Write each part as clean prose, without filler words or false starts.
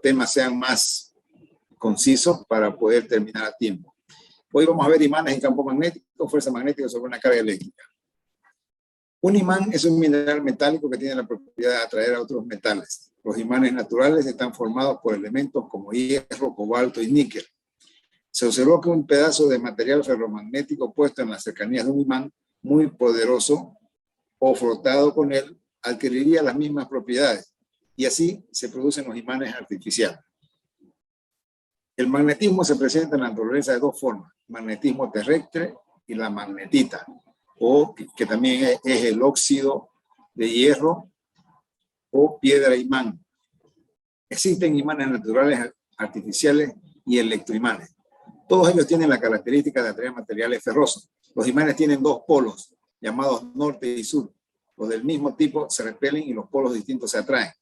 temas sean más concisos para poder terminar a tiempo. Hoy vamos a ver imanes en campo magnético, fuerza magnética sobre una carga eléctrica. Un imán es un mineral metálico que tiene la propiedad de atraer a otros metales. Los imanes naturales están formados por elementos como hierro, cobalto y níquel. Se observó que un pedazo de material ferromagnético puesto en las cercanías de un imán muy poderoso o frotado con él adquiriría las mismas propiedades, y así se producen los imanes artificiales. El magnetismo se presenta en la naturaleza de dos formas: magnetismo terrestre y la magnetita, o que también es el óxido de hierro o piedra imán. Existen imanes naturales, artificiales y electroimanes. Todos ellos tienen la característica de atraer materiales ferrosos. Los imanes tienen dos polos, llamados norte y sur. Los del mismo tipo se repelen y los polos distintos se atraen.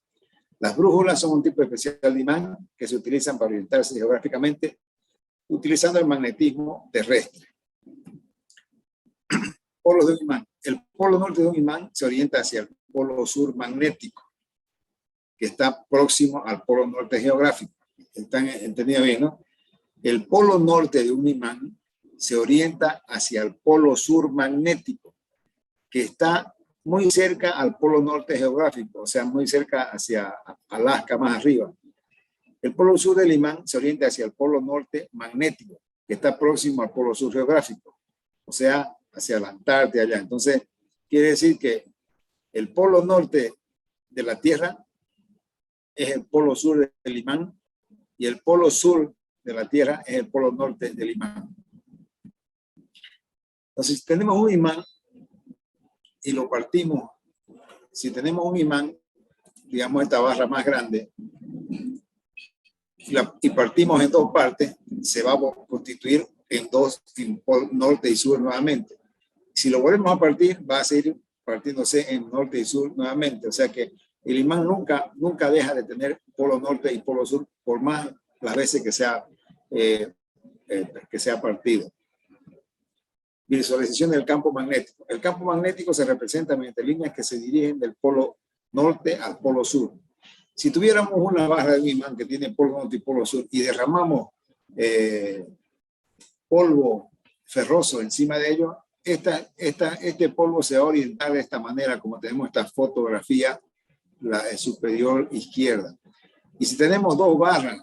Las brújulas son un tipo especial de imán que se utilizan para orientarse geográficamente utilizando el magnetismo terrestre. Polos de un imán. El polo norte de un imán se orienta hacia el polo sur magnético, que está próximo al polo norte geográfico. ¿Están entendidos bien, no? El polo norte de un imán se orienta hacia el polo sur magnético, que está muy cerca al polo norte geográfico, o sea, muy cerca hacia Alaska, más arriba. El polo sur del imán se orienta hacia el polo norte magnético, que está próximo al polo sur geográfico, o sea, hacia la Antártida allá. Entonces, quiere decir que el polo norte de la Tierra es el polo sur del imán y el polo sur de la Tierra es el polo norte del imán. Entonces, si tenemos un imán y lo partimos, si tenemos un imán, digamos esta barra más grande, y partimos en dos partes, se va a constituir en dos, en norte y sur nuevamente. Si lo volvemos a partir, va a seguir partiéndose en norte y sur nuevamente. O sea que el imán nunca deja de tener polo norte y polo sur, por más las veces que sea partido. Visualización del campo magnético. El campo magnético se representa mediante líneas que se dirigen del polo norte al polo sur. Si tuviéramos una barra de un imán que tiene polo norte y polo sur y derramamos polvo ferroso encima de ello, este polvo se va a orientar de esta manera, como tenemos esta fotografía, la superior izquierda. Y si tenemos dos barras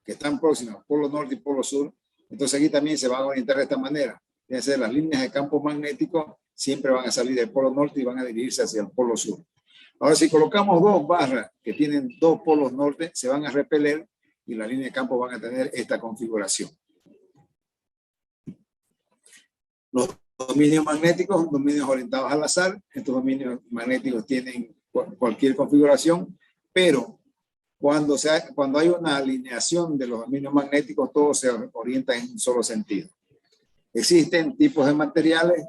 que están próximas, polo norte y polo sur, entonces aquí también se van a orientar de esta manera. Es decir, las líneas de campo magnético siempre van a salir del polo norte y van a dirigirse hacia el polo sur. Ahora, si colocamos dos barras que tienen dos polos norte, se van a repeler y las líneas de campo van a tener esta configuración. Los dominios magnéticos son dominios orientados al azar. Estos dominios magnéticos tienen cualquier configuración, pero cuando hay una alineación de los dominios magnéticos, todo se orienta en un solo sentido. Existen tipos de materiales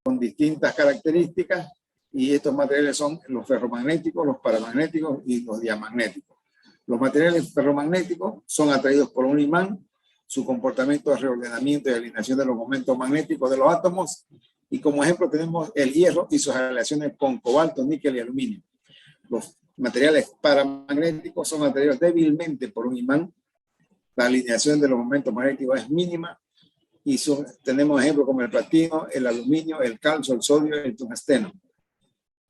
con distintas características y estos materiales son los ferromagnéticos, los paramagnéticos y los diamagnéticos. Los materiales ferromagnéticos son atraídos por un imán. Su comportamiento de reordenamiento y alineación de los momentos magnéticos de los átomos. Y como ejemplo tenemos el hierro y sus relaciones con cobalto, níquel y aluminio. Los materiales paramagnéticos son atraídos débilmente por un imán. La alineación de los momentos magnéticos es mínima. Y tenemos ejemplos como el platino, el aluminio, el calcio, el sodio y el tungsteno.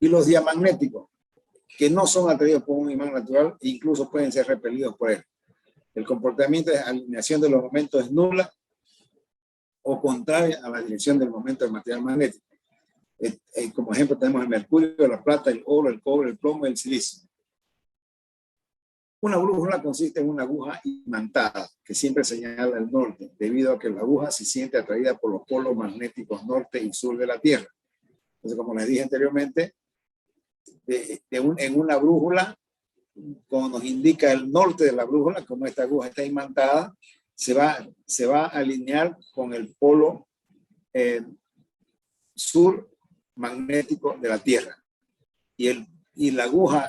Y los diamagnéticos, que no son atraídos por un imán natural e incluso pueden ser repelidos por él. El comportamiento de alineación de los momentos es nula o contraria a la dirección del momento del material magnético. Como ejemplo tenemos el mercurio, la plata, el oro, el cobre, el plomo y el silicio. Una brújula consiste en una aguja imantada que siempre señala el norte, debido a que la aguja se siente atraída por los polos magnéticos norte y sur de la Tierra. Entonces, como les dije anteriormente, en una brújula, como nos indica el norte de la brújula, como esta aguja está imantada, se va a alinear con el polo sur magnético de la Tierra. Y la aguja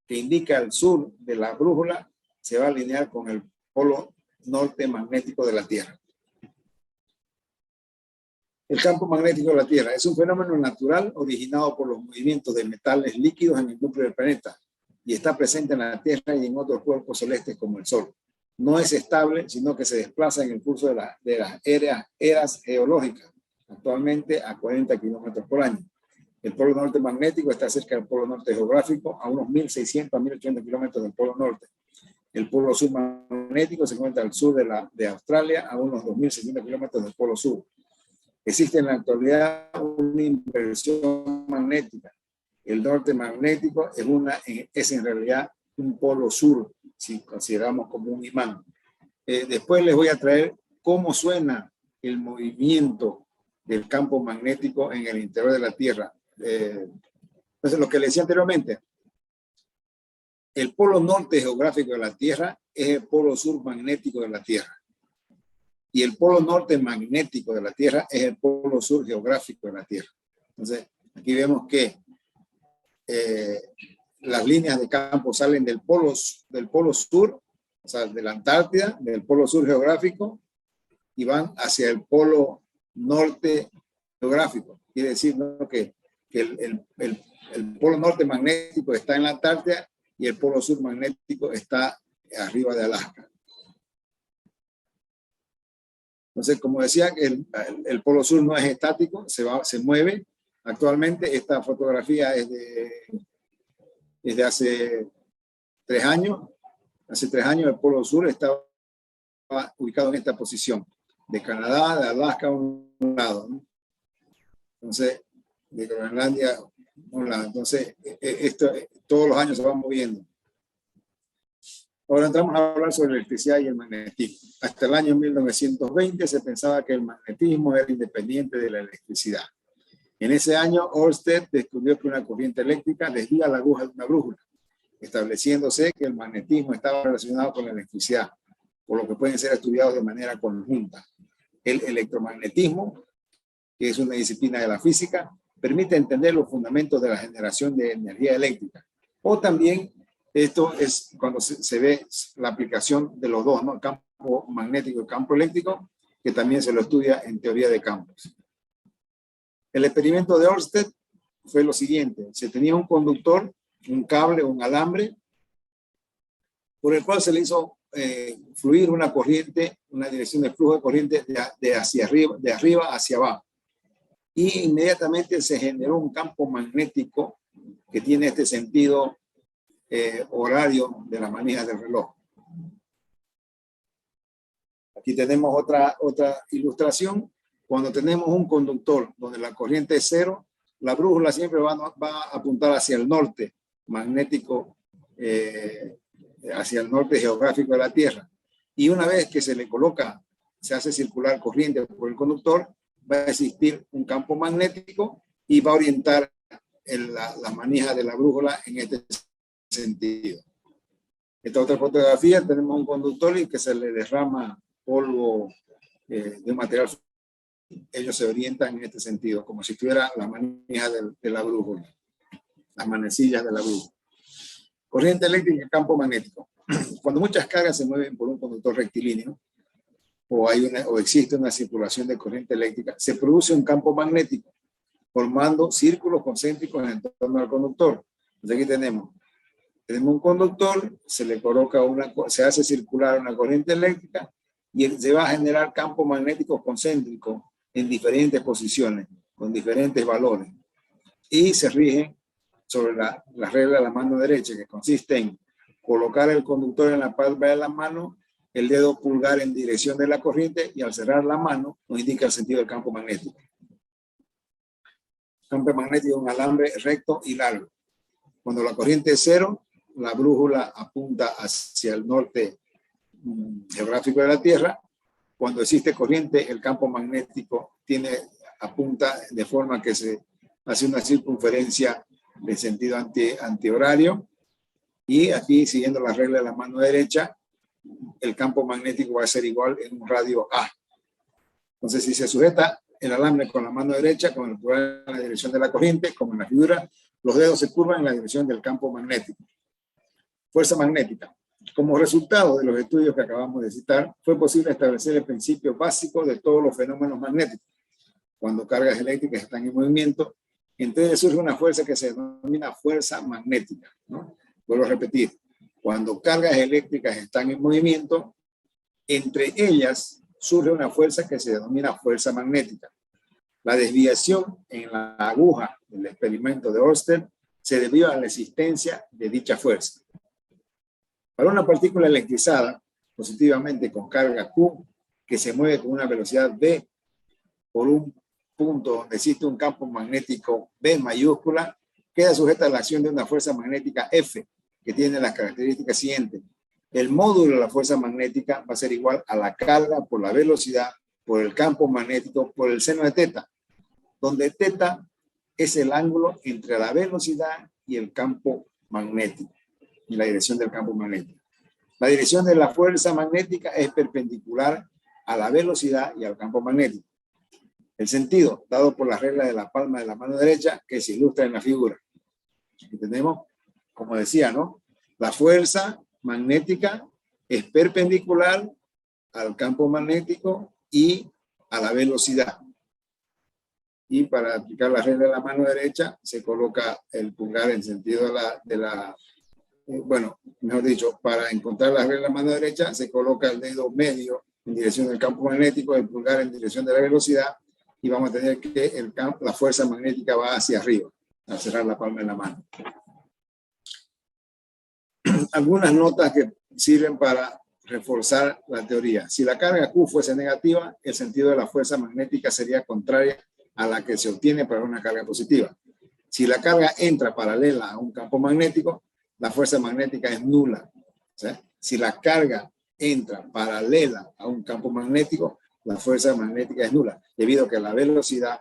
que indica el sur de la brújula se va a alinear con el polo norte magnético de la Tierra. El campo magnético de la Tierra es un fenómeno natural originado por los movimientos de metales líquidos en el núcleo del planeta. y está presente en la Tierra y en otros cuerpos celestes como el Sol. No es estable, sino que se desplaza en el curso de las eras geológicas, actualmente a 40 kilómetros por año. El polo norte magnético está cerca del polo norte geográfico, a unos 1.600 a 1.800 kilómetros del polo norte. El polo sur magnético se encuentra al sur de Australia, a unos 2.600 kilómetros del polo sur. Existe en la actualidad una inversión magnética. El norte magnético es en realidad un polo sur, si consideramos como un imán. Después les voy a traer cómo suena el movimiento del campo magnético en el interior de la Tierra. Entonces, lo que les decía anteriormente, el polo norte geográfico de la Tierra es el polo sur magnético de la Tierra. Y el polo norte magnético de la Tierra es el polo sur geográfico de la Tierra. Entonces, aquí vemos que las líneas de campo salen del polo sur, o sea, de la Antártida, del polo sur geográfico, y van hacia el polo norte geográfico. Quiere decir, ¿no?, que el polo norte magnético está en la Antártida y el polo sur magnético está arriba de Alaska. Entonces, como decía, el polo sur no es estático, se mueve. Actualmente esta fotografía es de hace 3 años. Hace 3 años el polo sur estaba ubicado en esta posición, de Canadá, de Alaska a un lado, ¿no? Entonces, de Groenlandia a un lado. Entonces, esto todos los años se va moviendo. Ahora entramos a hablar sobre la electricidad y el magnetismo. Hasta el año 1920 se pensaba que el magnetismo era independiente de la electricidad. En ese año, Ørsted descubrió que una corriente eléctrica desvía la aguja de una brújula, estableciéndose que el magnetismo estaba relacionado con la electricidad, por lo que pueden ser estudiados de manera conjunta. El electromagnetismo, que es una disciplina de la física, permite entender los fundamentos de la generación de energía eléctrica. O también, esto es cuando se ve la aplicación de los dos, ¿no?, el campo magnético y el campo eléctrico, que también se lo estudia en teoría de campos. El experimento de Ørsted fue lo siguiente: se tenía un conductor, un cable, un alambre, por el cual se le hizo fluir una corriente, una dirección de flujo de corriente de arriba hacia abajo. Y inmediatamente se generó un campo magnético que tiene este sentido horario de la manija del reloj. Aquí tenemos otra ilustración. Cuando tenemos un conductor donde la corriente es 0, la brújula siempre va a apuntar hacia el norte magnético, hacia el norte geográfico de la Tierra. Y una vez que se le coloca, se hace circular corriente por el conductor, va a existir un campo magnético y va a orientar la manija de la brújula en este sentido. Esta otra fotografía, tenemos un conductor y que se le derrama polvo de un material. Ellos se orientan en este sentido, como si tuviera la manija de la brújula, las manecillas de la brújula. Corriente eléctrica y campo magnético. Cuando muchas cargas se mueven por un conductor rectilíneo o existe una circulación de corriente eléctrica, se produce un campo magnético formando círculos concéntricos en torno al conductor. Entonces aquí tenemos un conductor, se hace circular una corriente eléctrica y se va a generar campos magnéticos concéntricos en diferentes posiciones, con diferentes valores. Y se rigen sobre la regla de la mano derecha, que consiste en colocar el conductor en la palma de la mano, el dedo pulgar en dirección de la corriente, y al cerrar la mano nos indica el sentido del campo magnético. Campo magnético es un alambre recto y largo. Cuando la corriente es 0, la brújula apunta hacia el norte geográfico de la Tierra. Cuando existe corriente, el campo magnético apunta de forma que se hace una circunferencia de sentido antihorario. Y aquí, siguiendo la regla de la mano derecha, el campo magnético va a ser igual en un radio A. Entonces, si se sujeta el alambre con la mano derecha, con el pulgar en la dirección de la corriente, como en la figura, los dedos se curvan en la dirección del campo magnético. Fuerza magnética. Como resultado de los estudios que acabamos de citar, fue posible establecer el principio básico de todos los fenómenos magnéticos. Cuando cargas eléctricas están en movimiento, entonces surge una fuerza que se denomina fuerza magnética, ¿no? Vuelvo a repetir, cuando cargas eléctricas están en movimiento, entre ellas surge una fuerza que se denomina fuerza magnética. La desviación en la aguja del experimento de Ørsted se debió a la existencia de dicha fuerza. Para una partícula electrizada positivamente con carga Q, que se mueve con una velocidad V por un punto donde existe un campo magnético B mayúscula, queda sujeta a la acción de una fuerza magnética F, que tiene las características siguientes. El módulo de la fuerza magnética va a ser igual a la carga por la velocidad, por el campo magnético, por el seno de teta, donde teta es el ángulo entre la velocidad y el campo magnético, y la dirección del campo magnético. La dirección de la fuerza magnética es perpendicular a la velocidad y al campo magnético. El sentido, dado por la regla de la palma de la mano derecha, que se ilustra en la figura. Aquí tenemos, como decía, ¿no? La fuerza magnética es perpendicular al campo magnético y a la velocidad. Y para aplicar la regla de la mano derecha, se coloca el pulgar en sentido bueno, mejor dicho, para encontrar la regla de la mano derecha, se coloca el dedo medio en dirección del campo magnético, el pulgar en dirección de la velocidad, y vamos a tener que la fuerza magnética va hacia arriba, al cerrar la palma de la mano. Algunas notas que sirven para reforzar la teoría. Si la carga Q fuese negativa, el sentido de la fuerza magnética sería contraria a la que se obtiene para una carga positiva. Si la carga entra paralela a un campo magnético, la fuerza magnética es nula. ¿Sí? Si la carga entra paralela a un campo magnético, la fuerza magnética es nula, debido a que la velocidad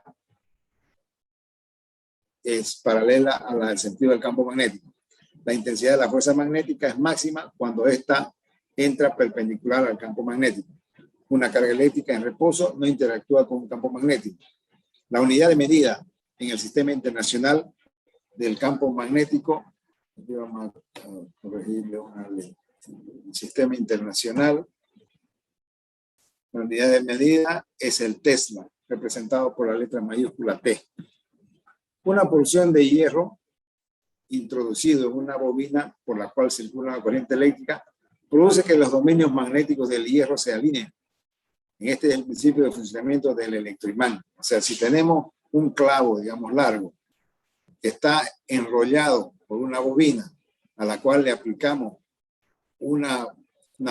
es paralela a la del sentido del campo magnético. La intensidad de la fuerza magnética es máxima cuando ésta entra perpendicular al campo magnético. Una carga eléctrica en reposo no interactúa con un campo magnético. La unidad de medida en el sistema internacional del campo magnético, vamos a corregirle una ley. El sistema internacional, la unidad de medida es el Tesla, representado por la letra mayúscula T. Una porción de hierro introducido en una bobina por la cual circula una corriente eléctrica produce que los dominios magnéticos del hierro se alineen. Este es el principio de funcionamiento del electroimán. O sea, si tenemos un clavo, digamos, largo, que está enrollado por una bobina a la cual le aplicamos una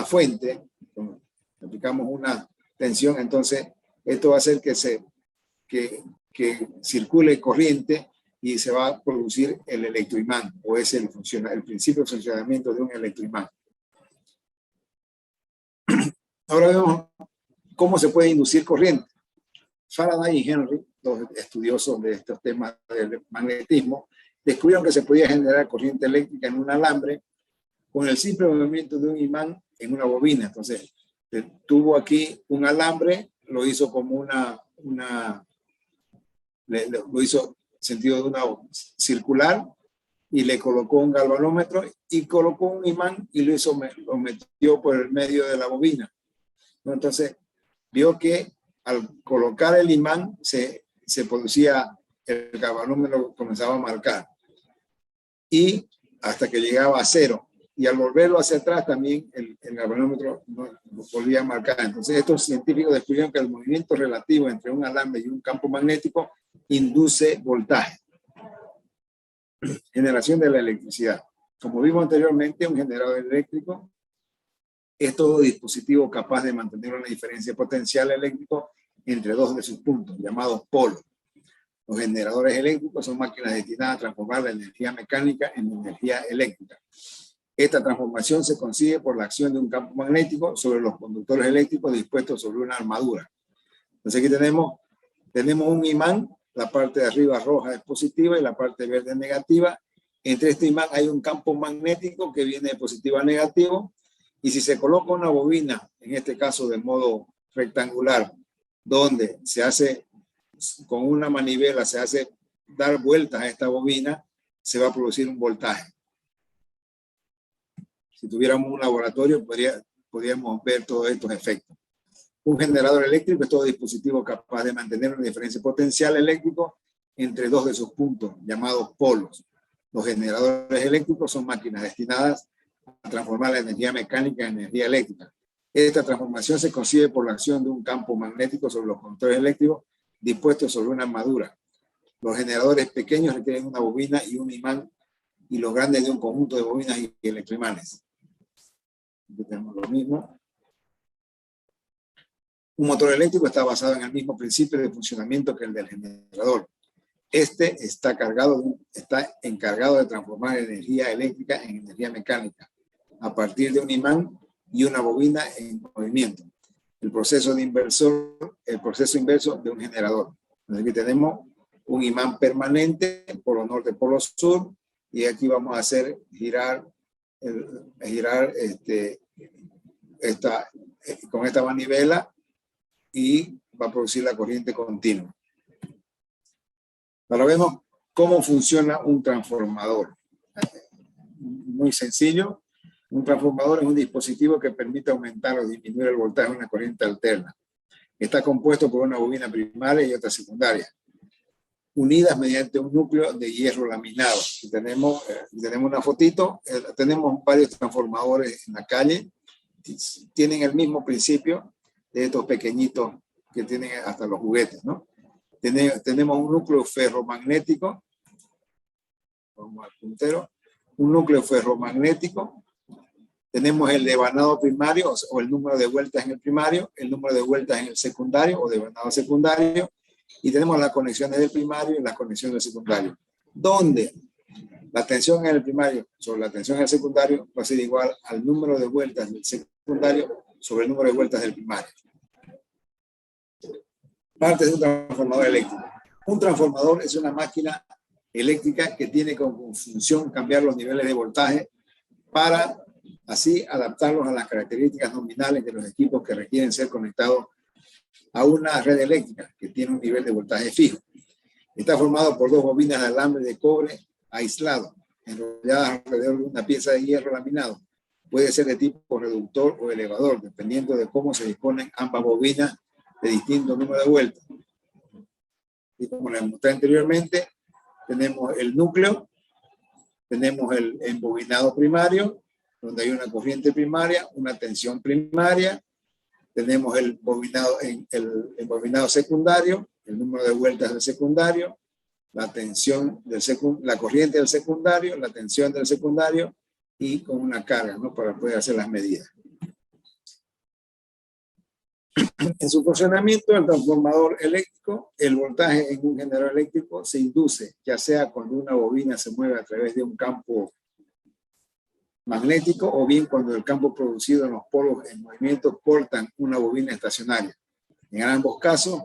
fuente, le aplicamos una tensión, entonces esto va a hacer que circule corriente y se va a producir el electroimán, o es el principio de funcionamiento de un electroimán. Ahora vemos cómo se puede inducir corriente. Faraday y Henry, dos estudiosos de estos temas del magnetismo, descubrieron que se podía generar corriente eléctrica en un alambre con el simple movimiento de un imán en una bobina. Entonces, tuvo aquí un alambre, lo hizo como lo hizo sentido de una circular, y le colocó un galvanómetro y colocó un imán y lo metió por el medio de la bobina. Entonces, vio que al colocar el imán se producía, el galvanómetro comenzaba a marcar, y hasta que llegaba a cero, y al volverlo hacia atrás también el galvanómetro no volvía a marcar. Entonces estos científicos descubrieron que el movimiento relativo entre un alambre y un campo magnético induce voltaje. Generación de la electricidad. Como vimos anteriormente, un generador eléctrico es todo dispositivo capaz de mantener una diferencia potencial eléctrico entre dos de sus puntos, llamados polos. Los generadores eléctricos son máquinas destinadas a transformar la energía mecánica en energía eléctrica. Esta transformación se consigue por la acción de un campo magnético sobre los conductores eléctricos dispuestos sobre una armadura. Entonces aquí tenemos un imán, la parte de arriba roja es positiva y la parte verde es negativa. Entre este imán hay un campo magnético que viene de positivo a negativo, y si se coloca una bobina, en este caso de modo rectangular, donde se hace con una manivela, se hace dar vueltas a esta bobina, se va a producir un voltaje. Si tuviéramos un laboratorio, podríamos ver todos estos efectos. Un generador eléctrico es todo dispositivo capaz de mantener una diferencia potencial eléctrico entre dos de sus puntos, llamados polos. Los generadores eléctricos son máquinas destinadas a transformar la energía mecánica en energía eléctrica. Esta transformación se concibe por la acción de un campo magnético sobre los conductores eléctricos dispuestos sobre una armadura. Los generadores pequeños requieren una bobina y un imán, y los grandes de un conjunto de bobinas y electroimanes. Aquí tenemos lo mismo. Un motor eléctrico está basado en el mismo principio de funcionamiento que el del generador. Este está encargado de transformar energía eléctrica en energía mecánica a partir de un imán y una bobina en movimiento. El proceso inverso de un generador. Aquí tenemos un imán permanente, polo norte, polo sur, y aquí vamos a hacer girar con esta manivela y va a producir la corriente continua. Ahora vemos cómo funciona un transformador. Muy sencillo. Un transformador es un dispositivo que permite aumentar o disminuir el voltaje de una corriente alterna. Está compuesto por una bobina primaria y otra secundaria, unidas mediante un núcleo de hierro laminado. Aquí tenemos una fotito. Tenemos varios transformadores en la calle. Tienen el mismo principio de estos pequeñitos que tienen hasta los juguetes, ¿no? Tenemos un núcleo ferromagnético. Vamos al puntero. Un núcleo ferromagnético. Tenemos el devanado primario o el número de vueltas en el primario, el número de vueltas en el secundario o devanado secundario, y tenemos las conexiones del primario y las conexiones del secundario, donde la tensión en el primario sobre la tensión en el secundario va a ser igual al número de vueltas del secundario sobre el número de vueltas del primario. Partes de un transformador eléctrico. Un transformador es una máquina eléctrica que tiene como función cambiar los niveles de voltaje para así adaptarlos a las características nominales de los equipos que requieren ser conectados a una red eléctrica que tiene un nivel de voltaje fijo. Está formado por dos bobinas de alambre de cobre aislado, enrolladas alrededor de una pieza de hierro laminado. Puede ser de tipo reductor o elevador, dependiendo de cómo se disponen ambas bobinas de distinto número de vueltas. Y como les mostré anteriormente, tenemos el núcleo, tenemos el embobinado primario, donde hay una corriente primaria, una tensión primaria, tenemos el embobinado secundario, el número de vueltas del secundario, la tensión la corriente del secundario, la tensión del secundario y con una carga, ¿no? Para poder hacer las medidas. En su funcionamiento, el transformador eléctrico, el voltaje en un generador eléctrico se induce, ya sea cuando una bobina se mueve a través de un campo magnético o bien cuando el campo producido en los polos en movimiento cortan una bobina estacionaria. En ambos casos,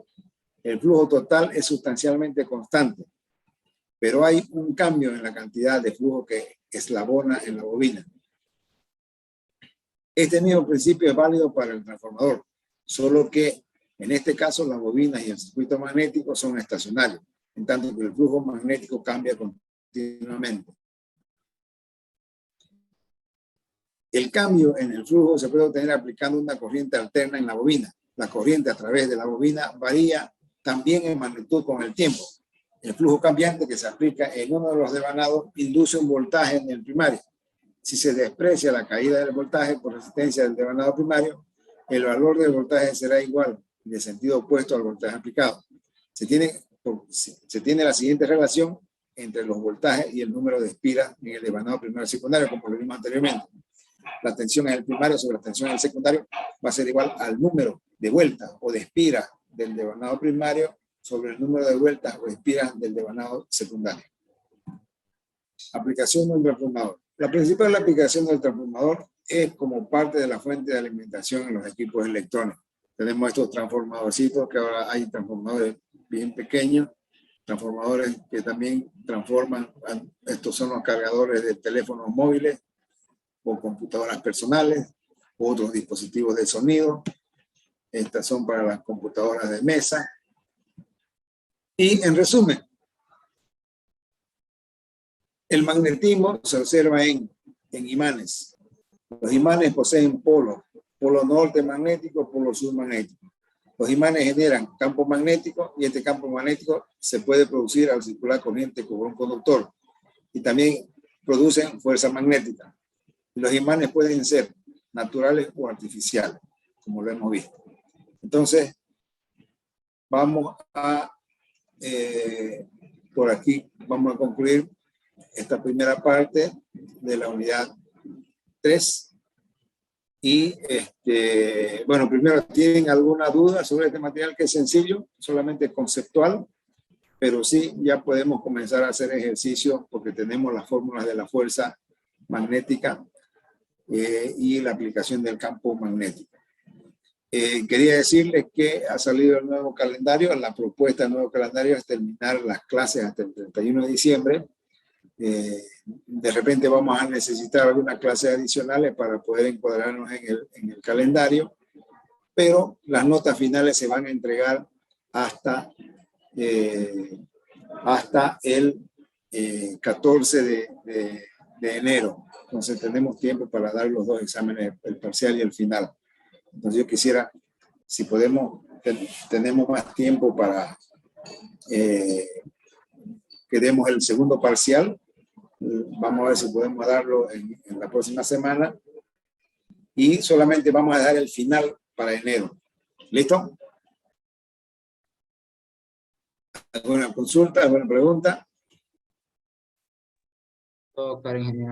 el flujo total es sustancialmente constante, pero hay un cambio en la cantidad de flujo que eslabona en la bobina. Este mismo principio es válido para el transformador, solo que en este caso las bobinas y el circuito magnético son estacionarios, en tanto que el flujo magnético cambia continuamente. El cambio en el flujo se puede obtener aplicando una corriente alterna en la bobina. La corriente a través de la bobina varía también en magnitud con el tiempo. El flujo cambiante que se aplica en uno de los devanados induce un voltaje en el primario. Si se desprecia la caída del voltaje por resistencia del devanado primario, el valor del voltaje será igual, en el sentido opuesto al voltaje aplicado. Se tiene la siguiente relación entre los voltajes y el número de espiras en el devanado primario y secundario, como lo vimos anteriormente. La tensión en el primario sobre la tensión en el secundario va a ser igual al número de vueltas o de espiras del devanado primario sobre el número de vueltas o espiras del devanado secundario. Aplicación del transformador. La principal aplicación del transformador es como parte de la fuente de alimentación en los equipos electrónicos. Tenemos estos transformadorcitos, que ahora hay transformadores bien pequeños, transformadores que también transforman. Estos son los cargadores de teléfonos móviles o computadoras personales, otros dispositivos de sonido. Estas son para las computadoras de mesa. Y en resumen, el magnetismo se observa en imanes. Los imanes poseen polo norte magnético, polo sur magnético. Los imanes generan campo magnético y este campo magnético se puede producir al circular corriente con un conductor. y también producen fuerza magnética. Los imanes pueden ser naturales o artificiales, como lo hemos visto. Entonces, vamos a, por aquí, vamos a concluir esta primera parte de la unidad 3. Y, bueno, primero, ¿tienen alguna duda sobre este material que es sencillo, solamente conceptual? Pero sí, ya podemos comenzar a hacer ejercicios porque tenemos las fórmulas de la fuerza magnética y la aplicación del campo magnético. Quería decirles que ha salido el nuevo calendario. La propuesta del nuevo calendario es terminar las clases hasta el 31 de diciembre. De repente vamos a necesitar algunas clases adicionales para poder encuadrarnos en el calendario, pero las notas finales se van a entregar hasta el 14 de enero. Entonces tenemos tiempo para dar los dos exámenes, el parcial y el final. Entonces yo quisiera, si podemos, tenemos más tiempo para que demos el segundo parcial. Vamos a ver si podemos darlo en la próxima semana. Y solamente vamos a dar el final para enero. ¿Listo? ¿Alguna consulta? ¿Alguna pregunta? Todo claro, ingeniero.